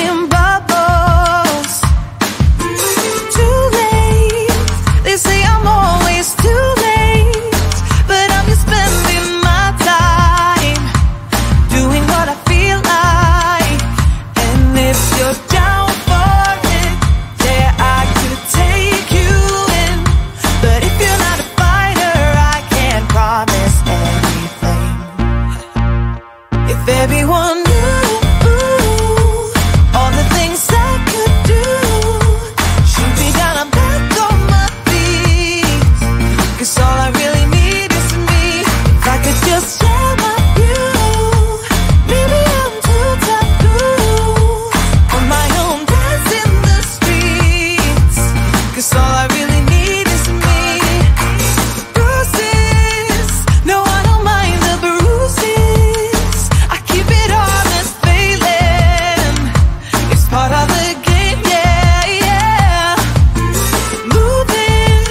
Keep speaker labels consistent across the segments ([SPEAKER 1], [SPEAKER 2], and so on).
[SPEAKER 1] in bubbles. Too late, they say I'm always too late, but I'm just spending my time doing what I feel like. And if you're down for it, yeah, I could take you in. But if you're not a fighter, I can't promise anything. If everyone knew all the things I could do, should be down, I'm back on my feet. 'Cause all I really need is me. If I could just share my view, maybe I'm too taboo on my own, dance in the streets. 'Cause all I really need is me. Bruises, no, I don't mind the bruises. I keep it honest, failing. It's part of the game, yeah, yeah. Moving,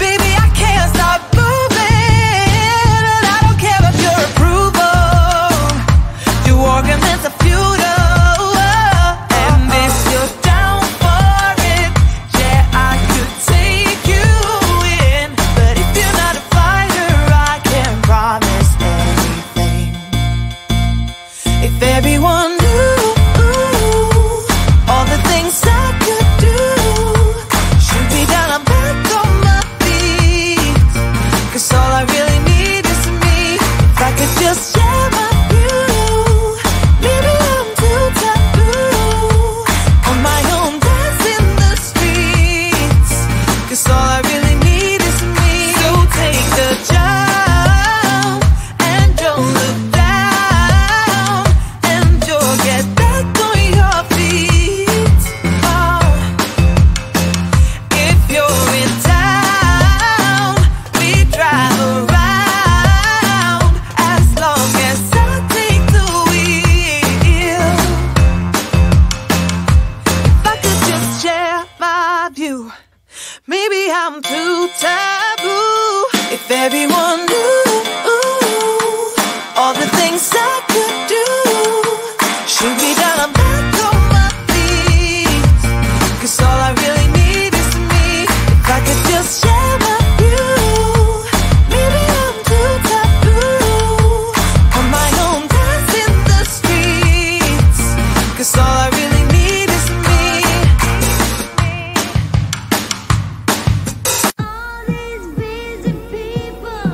[SPEAKER 1] baby, I can't stop moving. And I don't care of your approval. Your arguments are futile. And if you're down for it, yeah, I could take you in. But if you're not a fighter, I can't promise anything. If everyone knew all the things I could do, should be down, I'm back on my feet. 'Cause all I really need is me. If I could just share my view, maybe I'm too taboo on my own, dance in the streets. 'Cause all I really need is me. So take the jump and don't look down, and you'll get back on your feet. Oh, if you're in town, we drive around as long as I take the wheel. If I could just share my view, maybe I'm too taboo. If everyone knew all the things I could do, should be down, I'm back on my feet. 'Cause all I really need is me. If I could just share my view, maybe I'm too taboo on my own, dance in the streets. 'Cause all I really need is me.
[SPEAKER 2] All these busy people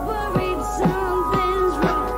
[SPEAKER 2] worried something's wrong.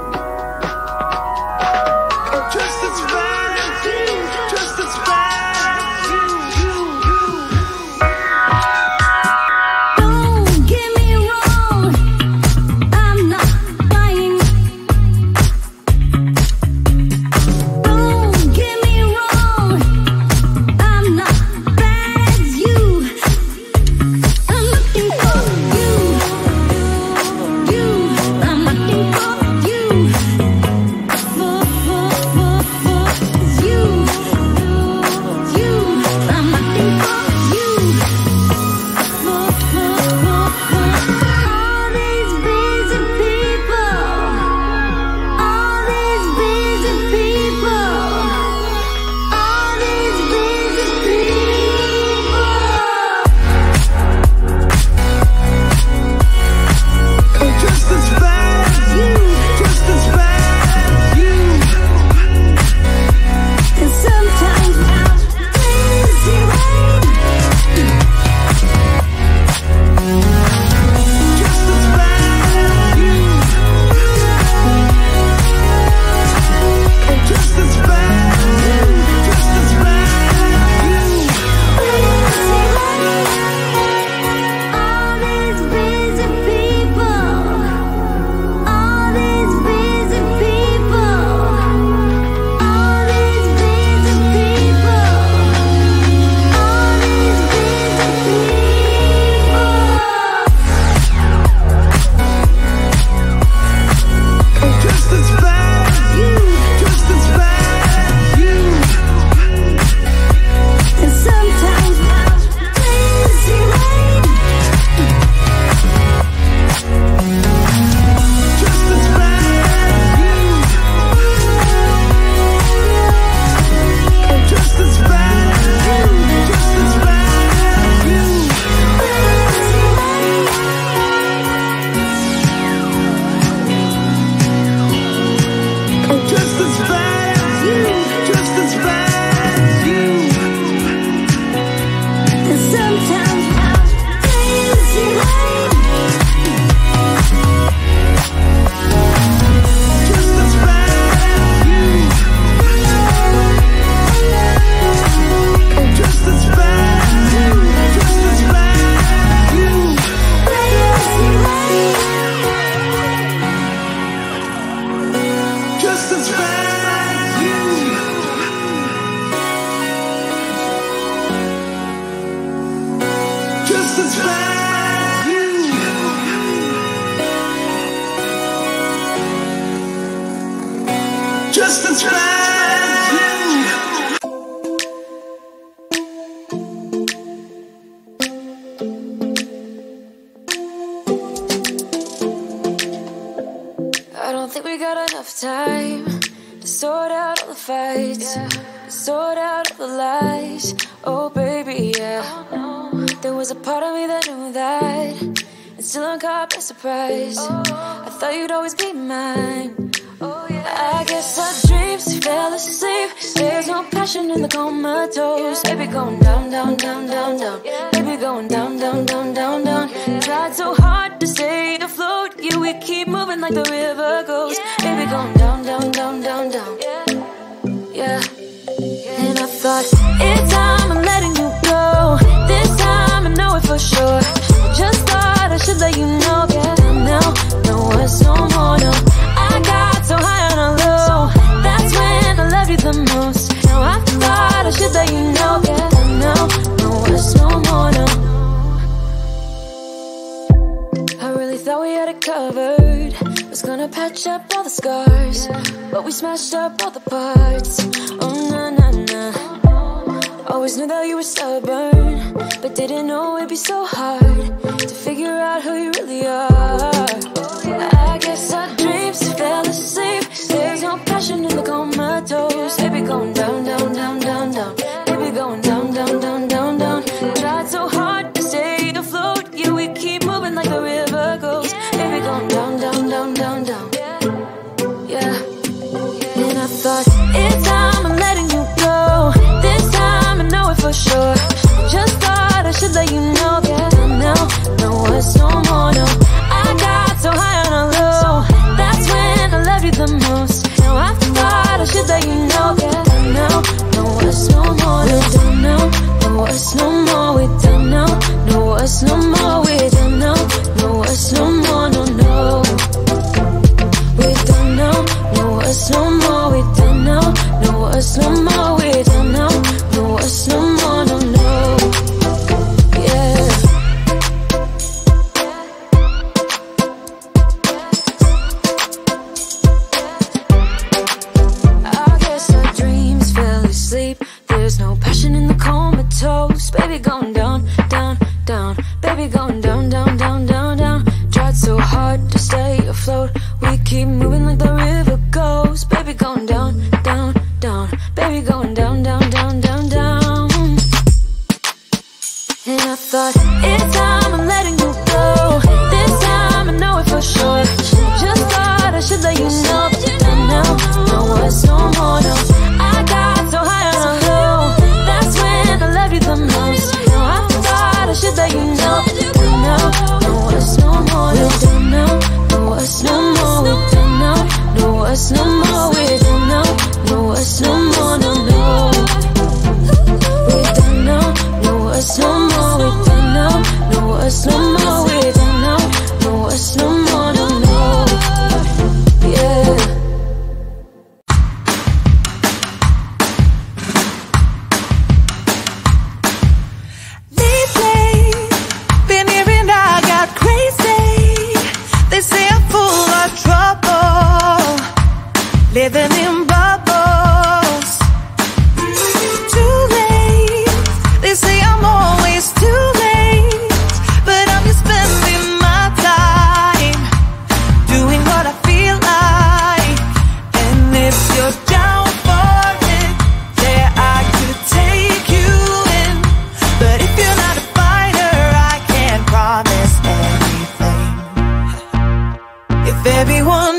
[SPEAKER 1] enough time to sort out all the fights, to sort out all the lies. Oh baby, yeah. There was a part of me that knew that, and still I'm caught by surprise. I thought you'd always be mine. I guess our dreams fell asleep. There's no passion in the comatose. Baby going down, down, down, down, down. Baby going down, down, down, down, down. Tried so hard to stay afloat. Yeah, we keep moving like the river goes. Baby going down, down, down, down, down. Yeah. And I thought, it's time I'm letting you go. This time I know it for sure. Just thought I should let you know. Yeah, now, no words, no more, no. I got so high on a low. That's when I love you the most. Now I thought I should let you know. Yeah, now, no words, no more, no. I really thought we had it covered. Was gonna patch up all the scars, but we smashed up all the parts. Oh na na na. Always knew that you were stubborn, but didn't know it'd be so hard to figure out who you really are. I guess our dreams fell asleep. There's no passion in the comatose. Baby going down, down, down, down, down. Baby going down, down, down, down, down. Tried so hard to stay afloat. Yeah, we keep moving like the river goes. Baby going down, down, down, down, down. Yeah. And I thought, it's time I'm letting you go. This time I know it for sure. Just thought I should let you know. Yeah, now, no words, no more, no. I got so high on a low. That's when I love you the most. Now I thought I should let you know. Yeah, now, no words, no more, no. We don't know, no words, no more. We don't know, no words, no more. We don't know, no words, no more, no, no. We don't know, no words, no more. We don't know, no words, no more. We don't know, no words, no more, no, no. Yeah. I guess our dreams fell asleep. There's no passion in the comatose. Baby going down, down, down. Baby going down, down, down, down, down. Tried so hard to stay afloat. We keep moving like the river goes. Baby going down, down, down. Baby going down, down, down, down, down. And I thought, it's time I'm letting you go. This time I know it for sure. Just thought I should let you know. And now, no words, no more, no. I got so high on a low. That's when I love you the most. Now I thought I should let you know. And now, no words, no more, no. We don't know, no words, no more. We don't know, no words, no more. We don't know, no words, no more, no, no. We don't know, no words, no more. We don't know, no words, no more. We don't know, no words, no more, no, no. Yeah.
[SPEAKER 2] Lately, been hearing I got crazy. They say I'm full of trouble, living in bubbles. Too late, they say I'm always too late, but I'm just spending my time doing what I feel like. And if you're down for it, yeah, I could take you in. But if you're not a fighter, I can't promise anything. If everyone